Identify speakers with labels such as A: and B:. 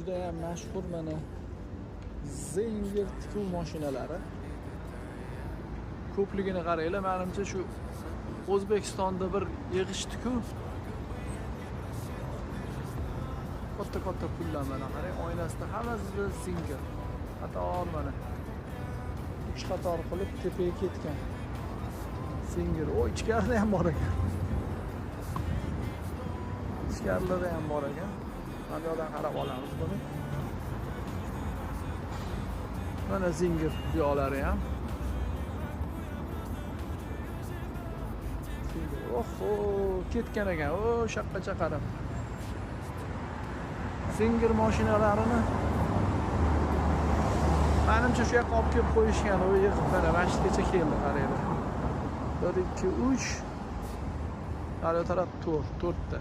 A: juda ham mashhur mana Zinger tikuv mashinalari. Ko'pligini qaranglar, menimcha shu O'zbekistonda bir yig'ish tikuv. Katta pullar mana qarang, oynasida hammasi Zinger. Qator mana 3 qator qilib tepaga ketgan. Zinger. O ichkarida ham bor ekan. Ichkarida ham bor ekan. Mana yoqdan qarab olamiz buni. Mana Zinger yo'lari ham. Oho, ketgan ekan. O shaqqacha qarab. Zinger mashinalarini menimcha shu yoqqa olib kelib qo'yishgan, u yig'ib mana masjidgacha keldi qaranglar. 1 2 3 Hali taraf 4 ta.